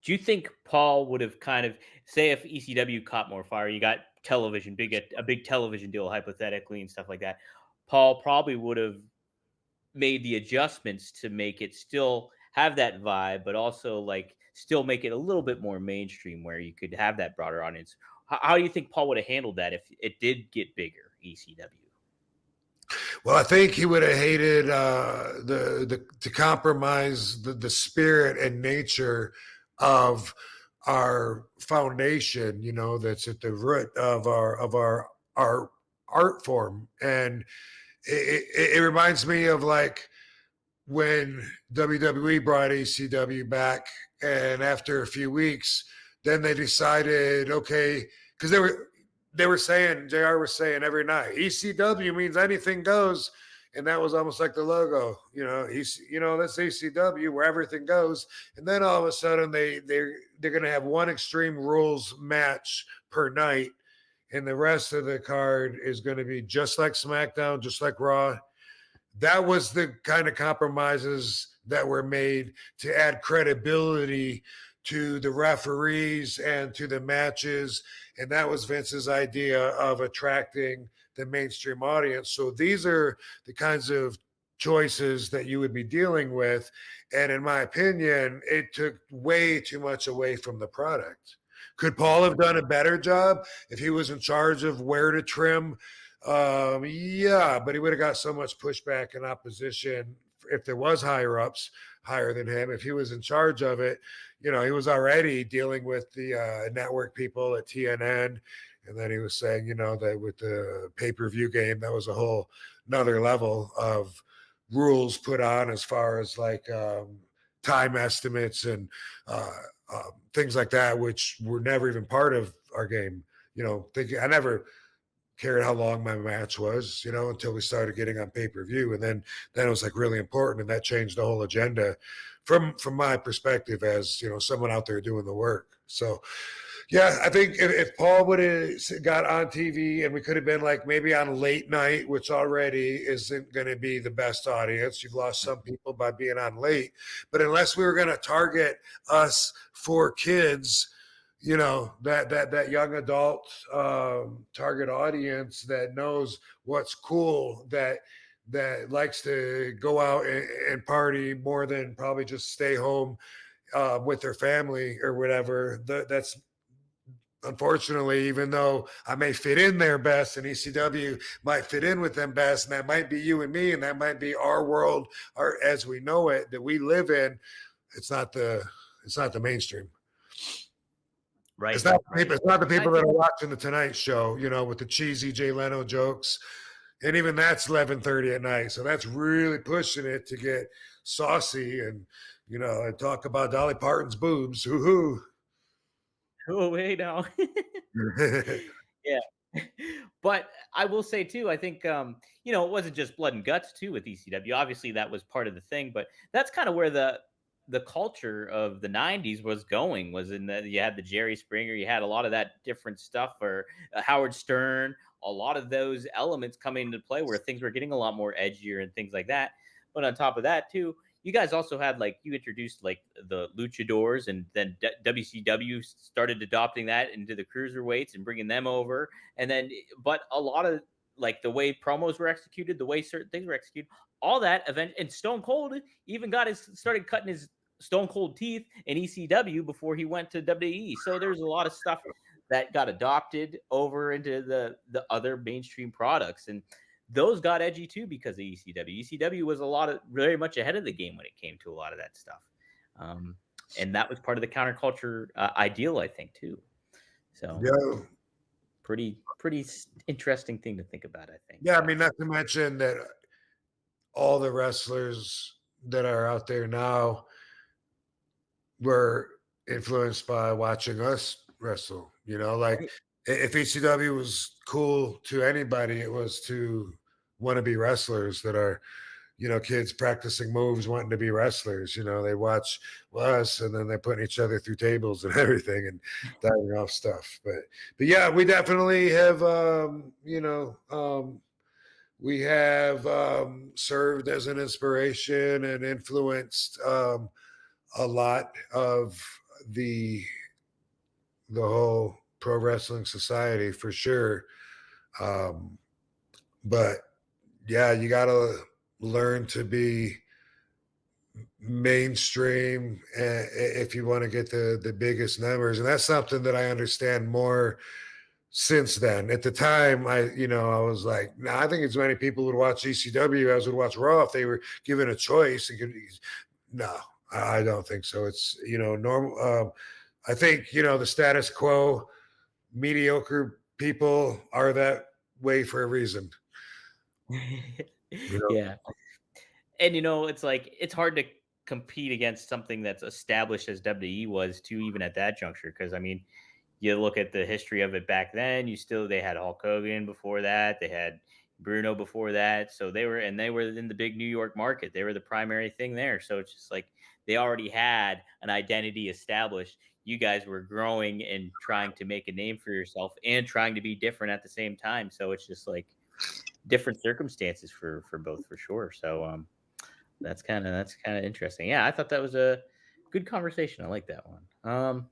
Do you think Paul would have kind of say if ECW caught more fire, you got television, a big television deal hypothetically and stuff like that. Paul probably would have made the adjustments to make it still have that vibe, but also like still make it a little bit more mainstream where you could have that broader audience. How do you think Paul would have handled that if it did get bigger, ECW? Well, I think he would have hated the to compromise the spirit and nature of our foundation. You know, that's at the root of our art form, and it reminds me of like when WWE brought ECW back, and after a few weeks, then they decided, okay, because they were saying Jr. was saying every night ECW means anything goes, and that was almost like the logo, that's ECW where everything goes, and then all of a sudden they're going to have one Extreme Rules match per night, and the rest of the card is going to be just like SmackDown, just like Raw. That was the kind of compromises that were made to add credibility to the referees and to the matches. And that was Vince's idea of attracting the mainstream audience. So these are the kinds of choices that you would be dealing with. And in my opinion, it took way too much away from the product. Could Paul have done a better job if he was in charge of where to trim? Yeah, but he would have got so much pushback and opposition if there was higher ups higher than him. If he was in charge of it, he was already dealing with the network people at TNN, and then he was saying, that with the pay-per-view game, that was a whole another level of rules put on as far as like time estimates and things like that, which were never even part of our game. I never cared how long my match was, until we started getting on pay-per-view. And then it was like really important. And that changed the whole agenda from my perspective as, someone out there doing the work. So yeah, I think if Paul would have got on TV and we could have been like maybe on late night, which already isn't going to be the best audience. You've lost some people by being on late, but unless we were going to target us for kids, that young adult target audience that knows what's cool, that likes to go out and party more than probably just stay home with their family or whatever. That's unfortunately, even though I may fit in there best and ECW might fit in with them best, and that might be you and me, and that might be our world as we know it that we live in, it's not the mainstream. Right. It's not the people that are watching the Tonight Show, with the cheesy Jay Leno jokes. And even that's 11:30 at night. So that's really pushing it to get saucy and, and talk about Dolly Parton's boobs. Hoo-hoo. Oh, wait, no. Yeah. But I will say too, I think it wasn't just blood and guts too with ECW. Obviously, that was part of the thing, but that's kind of where the culture of the 90s was going, was in that you had the Jerry Springer, you had a lot of that different stuff, or Howard Stern, a lot of those elements coming into play where things were getting a lot more edgier and things like that. But on top of that too, you guys also had you introduced like the luchadors, and then WCW started adopting that into the cruiserweights and bringing them over. And then, but a lot of like the way promos were executed, the way certain things were executed, all that event, and Stone Cold even started cutting his Stone Cold teeth in ECW before he went to WWE. So there's a lot of stuff that got adopted over into the other mainstream products, and those got edgy too because of ECW. ECW was very much ahead of the game when it came to a lot of that stuff, and that was part of the counterculture ideal, I think, too. So, yeah. Pretty interesting thing to think about, I think. Yeah, I mean, not to mention that all the wrestlers that are out there now were influenced by watching us wrestle. Like if ECW was cool to anybody, it was to wannabe wrestlers that are, kids practicing moves, wanting to be wrestlers. They watch us and then they're putting each other through tables and everything and diving off stuff. But yeah, we definitely have, we have served as an inspiration and influenced a lot of the the whole pro wrestling society for sure. Um, but yeah, you got to learn to be mainstream if you want to get the biggest numbers, and that's something that I understand more since then. At the time, I was like, nah, I think as many people would watch ECW as would watch Raw if they were given a choice. No, I don't think so. It's normal. I think the status quo, mediocre people are that way for a reason. You know, Yeah. And it's like it's hard to compete against something that's established as WWE was too, even at that juncture. Because I mean, you look at the history of it back then. They had Hulk Hogan before that. They had Bruno before that. So they were in the big New York market. They were the primary thing there. So it's just like they already had an identity established. You guys were growing and trying to make a name for yourself and trying to be different at the same time. So it's just like different circumstances for both for sure. So that's kind of interesting. Yeah, I thought that was a good conversation. I like that one.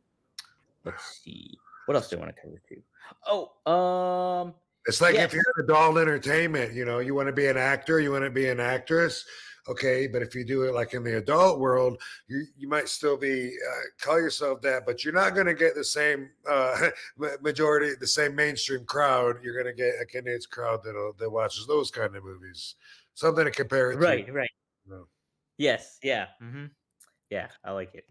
Let's see. What else do I want to cover too? Oh, it's like if you're yes. in adult entertainment, you want to be an actor, you want to be an actress. Okay, but if you do it like in the adult world, you might still be call yourself that, but you're not going to get the same majority, the same mainstream crowd. You're going to get a Canadian crowd that watches those kind of movies. Something to compare it to. Right, right. You know. Yes, yeah. Yeah, I like it.